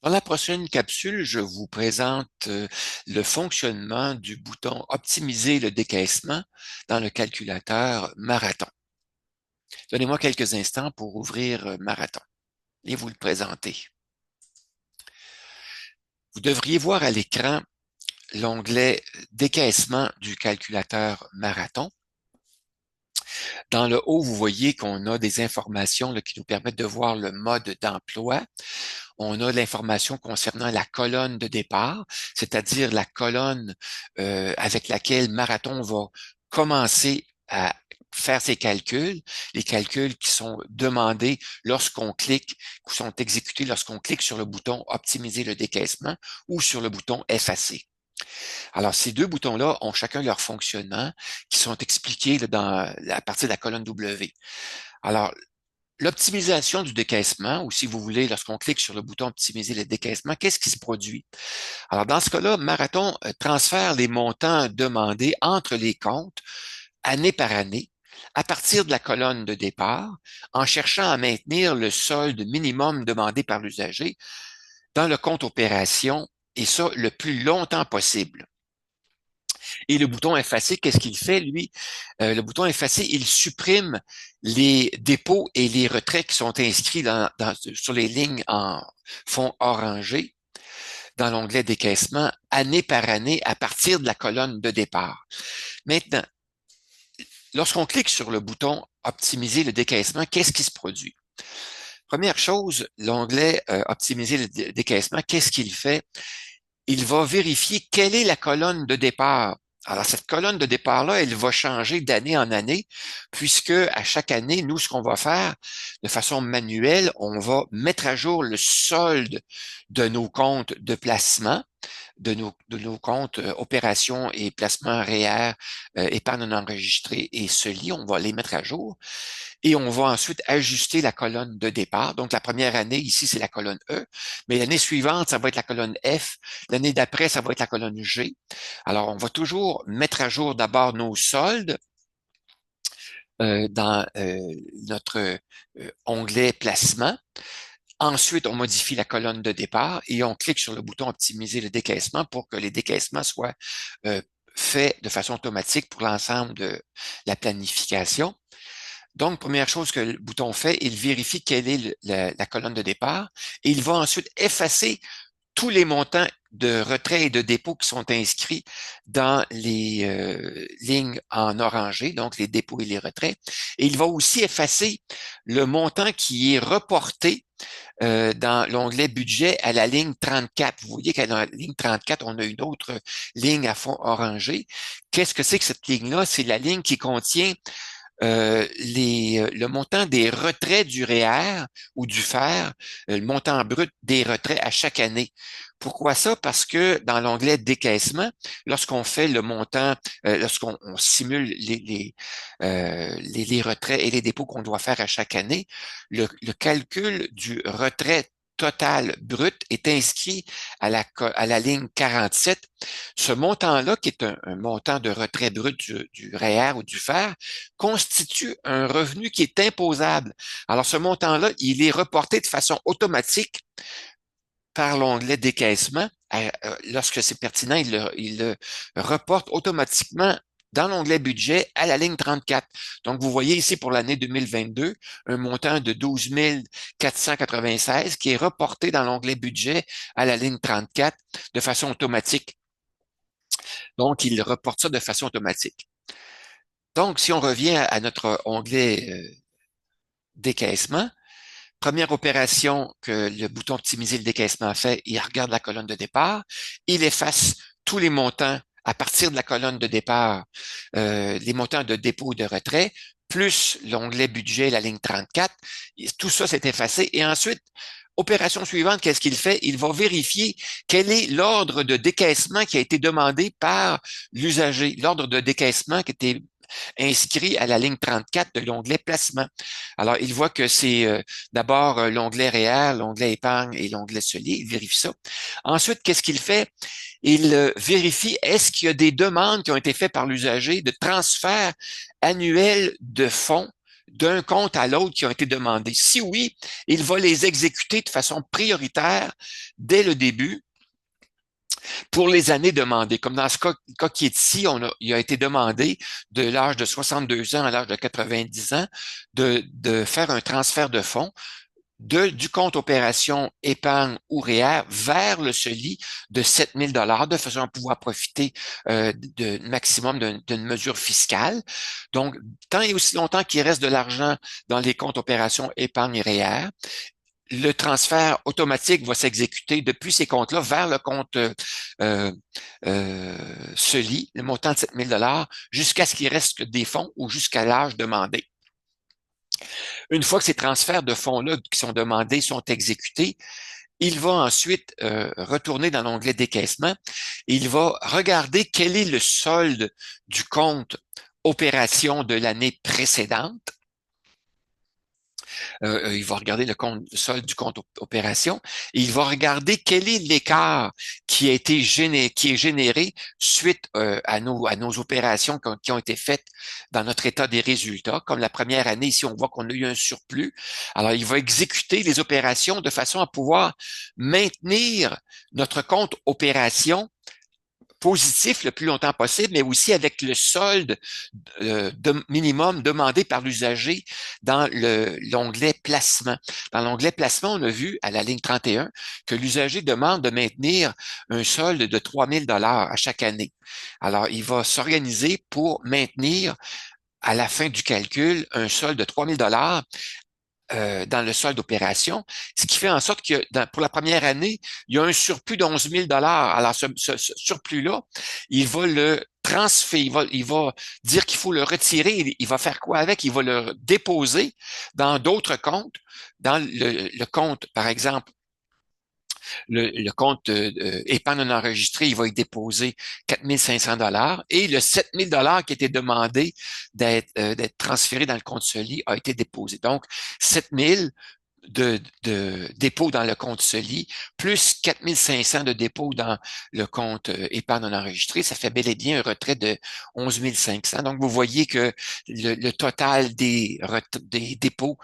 Dans la prochaine capsule, je vous présente le fonctionnement du bouton Optimiser le décaissement dans le calculateur Marathon. Donnez-moi quelques instants pour ouvrir Marathon et vous le présenter. Vous devriez voir à l'écran l'onglet Décaissement du calculateur Marathon. Dans le haut, vous voyez qu'on a des informations là, qui nous permettent de voir le mode d'emploi. On a l'information concernant la colonne de départ, c'est-à-dire la colonne avec laquelle Marathon va commencer à faire ses calculs, les calculs qui sont demandés lorsqu'on clique, qui sont exécutés lorsqu'on clique sur le bouton Optimiser le décaissement ou sur le bouton Effacer. Alors, ces deux boutons-là ont chacun leur fonctionnement qui sont expliqués là, à partir de la colonne W. Alors, l'optimisation du décaissement, ou si vous voulez, lorsqu'on clique sur le bouton Optimiser le décaissement, qu'est-ce qui se produit? Alors, dans ce cas-là, Marathon transfère les montants demandés entre les comptes, année par année, à partir de la colonne de départ, en cherchant à maintenir le solde minimum demandé par l'usager dans le compte opération, et ça le plus longtemps possible. Et le bouton effacer, qu'est-ce qu'il fait, lui? Le bouton effacer, il supprime les dépôts et les retraits qui sont inscrits sur les lignes en fond orangé dans l'onglet décaissement année par année à partir de la colonne de départ. Maintenant, lorsqu'on clique sur le bouton optimiser le décaissement, qu'est-ce qui se produit? Première chose, l'onglet optimiser le décaissement, qu'est-ce qu'il fait? Il va vérifier quelle est la colonne de départ. Alors, cette colonne de départ-là, elle va changer d'année en année, puisque à chaque année, nous, ce qu'on va faire de façon manuelle, on va mettre à jour le solde de nos comptes de placement, de nos comptes opérations et placements REER, épargne non enregistrée et CELI, on va les mettre à jour. Et on va ensuite ajuster la colonne de départ. Donc, la première année, ici, c'est la colonne E, mais l'année suivante, ça va être la colonne F. L'année d'après, ça va être la colonne G. Alors, on va toujours mettre à jour d'abord nos soldes dans notre onglet placement. Ensuite, on modifie la colonne de départ et on clique sur le bouton optimiser le décaissement pour que les décaissements soient faits de façon automatique pour l'ensemble de la planification. Donc, première chose que le bouton fait, il vérifie quelle est la colonne de départ et il va ensuite effacer tous les montants de retrait et de dépôt qui sont inscrits dans les lignes en orangé, donc les dépôts et les retraits. Et il va aussi effacer le montant qui est reporté dans l'onglet budget à la ligne 34. Vous voyez qu'à la ligne 34, on a une autre ligne à fond orangé. Qu'est-ce que c'est que cette ligne-là? C'est la ligne qui contient le montant des retraits du REER ou du FER, le montant brut des retraits à chaque année. Pourquoi ça? Parce que dans l'onglet décaissement, fait le montant, lorsqu'on simule les retraits et les dépôts qu'on doit faire à chaque année, le calcul du retrait total brut est inscrit à la ligne 47. Ce montant-là, qui est un montant de retrait brut du REER ou du FER, constitue un revenu qui est imposable. Alors, ce montant-là, il est reporté de façon automatique par l'onglet décaissement. Lorsque c'est pertinent, il le reporte automatiquement dans l'onglet budget à la ligne 34. Donc, vous voyez ici pour l'année 2022, un montant de 12 496 qui est reporté dans l'onglet budget à la ligne 34 de façon automatique. Donc, il reporte ça de façon automatique. Donc, si on revient à notre onglet décaissement, première opération que le bouton optimiser le décaissement fait, il regarde la colonne de départ, il efface tous les montants à partir de la colonne de départ, les montants de dépôt et de retrait, plus l'onglet budget, la ligne 34, tout ça s'est effacé. Et ensuite, opération suivante, qu'est-ce qu'il fait? Il va vérifier quel est l'ordre de décaissement qui a été demandé par l'usager, l'ordre de décaissement qui était inscrit à la ligne 34 de l'onglet placement. Alors, il voit que c'est d'abord l'onglet REER, l'onglet épargne et l'onglet CELI. Il vérifie ça. Ensuite, qu'est-ce qu'il fait? Il vérifie est-ce qu'il y a des demandes qui ont été faites par l'usager de transfert annuel de fonds d'un compte à l'autre qui ont été demandés? Si oui, il va les exécuter de façon prioritaire dès le début pour les années demandées. Comme dans ce cas qui est ici, il a été demandé de l'âge de 62 ans à l'âge de 90 ans de faire un transfert de fonds du compte opération épargne ou REER vers le CELI de 7 000 de façon à pouvoir profiter de maximum d'une mesure fiscale. Donc, tant et aussi longtemps qu'il reste de l'argent dans les comptes opération épargne et REER, le transfert automatique va s'exécuter depuis ces comptes-là vers le compte CELI, le montant de 7 000 jusqu'à ce qu'il reste des fonds ou jusqu'à l'âge demandé. Une fois que ces transferts de fonds-là qui sont demandés sont exécutés, il va ensuite retourner dans l'onglet décaissement et il va regarder quel est le solde du compte opération de l'année précédente. Il va regarder le solde du compte opération et il va regarder quel est l'écart qui a été qui est généré suite à nos opérations qui ont été faites dans notre état des résultats. Comme la première année, ici, on voit qu'on a eu un surplus. Alors, il va exécuter les opérations de façon à pouvoir maintenir notre compte opération positif le plus longtemps possible, mais aussi avec le solde minimum demandé par l'usager dans l'onglet placement. Dans l'onglet placement, on a vu à la ligne 31 que l'usager demande de maintenir un solde de 3 000 à chaque année. Alors, il va s'organiser pour maintenir à la fin du calcul un solde de 3 000 dans le solde d'opération, ce qui fait en sorte que pour la première année, il y a un surplus de 11 000 Alors, ce surplus-là, il va le transférer, il va dire qu'il faut le retirer. Il va faire quoi avec? Il va le déposer dans d'autres comptes, dans le compte, par exemple, le compte épargne non enregistré, il va y déposer 4 500 et le 7 000 qui était demandé d'être transféré dans le compte CELI a été déposé. Donc, 7 000 de dépôt dans le compte CELI, plus 4 500 de dépôt dans le compte épargne non enregistré, ça fait bel et bien un retrait de 11 500. Donc, vous voyez que le total des dépôts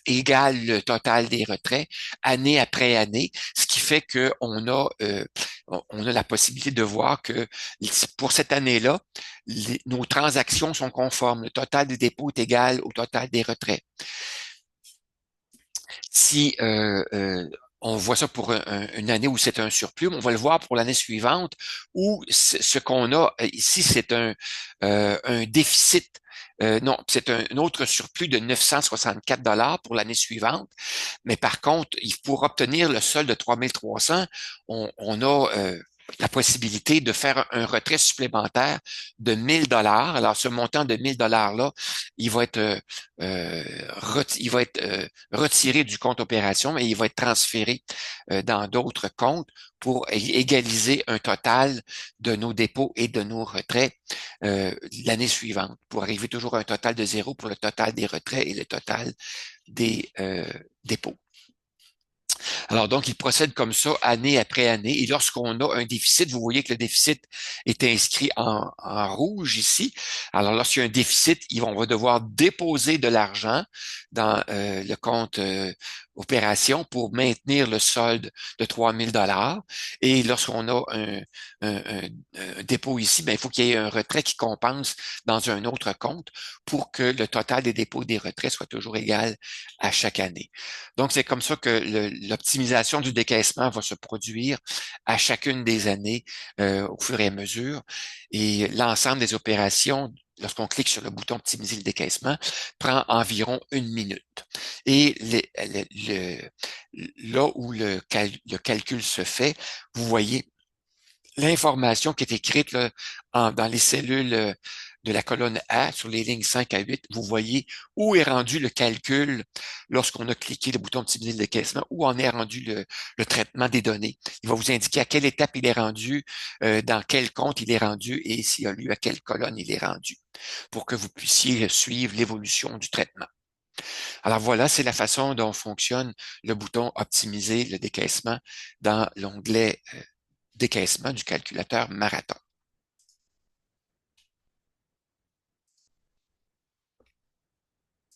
égale le total des retraits année après année, ce qui fait qu'on a la possibilité de voir que pour cette année-là, nos transactions sont conformes. Le total des dépôts est égal au total des retraits. Si on voit ça pour une année où c'est un surplus, on va le voir pour l'année suivante où ce qu'on a ici, c'est un déficit. Non, c'est un autre surplus de 964 pour l'année suivante. Mais par contre, pour obtenir le solde de 3300, on a la possibilité de faire un retrait supplémentaire de 1000 dollars. Alors, ce montant de 1000 dollars-là, il va être, retiré du compte opération, mais il va être transféré dans d'autres comptes pour égaliser un total de nos dépôts et de nos retraits l'année suivante, pour arriver toujours à un total de 0 pour le total des retraits et le total des dépôts. Alors, donc, il procède comme ça année après année. Et lorsqu'on a un déficit, vous voyez que le déficit est inscrit en rouge ici. Alors, lorsqu'il y a un déficit, on va devoir déposer de l'argent dans le compte opération pour maintenir le solde de 3 000 Et lorsqu'on a un dépôt ici, ben, il faut qu'il y ait un retrait qui compense dans un autre compte pour que le total des dépôts et des retraits soit toujours égal à chaque année. Donc, c'est comme ça que l'optimisation du décaissement va se produire à chacune des années au fur et à mesure. Et l'ensemble des opérations, lorsqu'on clique sur le bouton optimiser le décaissement, prend environ 1 minute. Et là où le calcul se fait, vous voyez l'information qui est écrite là, dans les cellules de la colonne A sur les lignes 5 à 8, vous voyez où est rendu le calcul lorsqu'on a cliqué le bouton optimiser le décaissement, où en est rendu le traitement des données. Il va vous indiquer à quelle étape il est rendu, dans quel compte il est rendu et s'il y a lieu à quelle colonne il est rendu, pour que vous puissiez suivre l'évolution du traitement. Alors voilà, c'est la façon dont fonctionne le bouton optimiser le décaissement dans l'onglet décaissement du calculateur Marathon.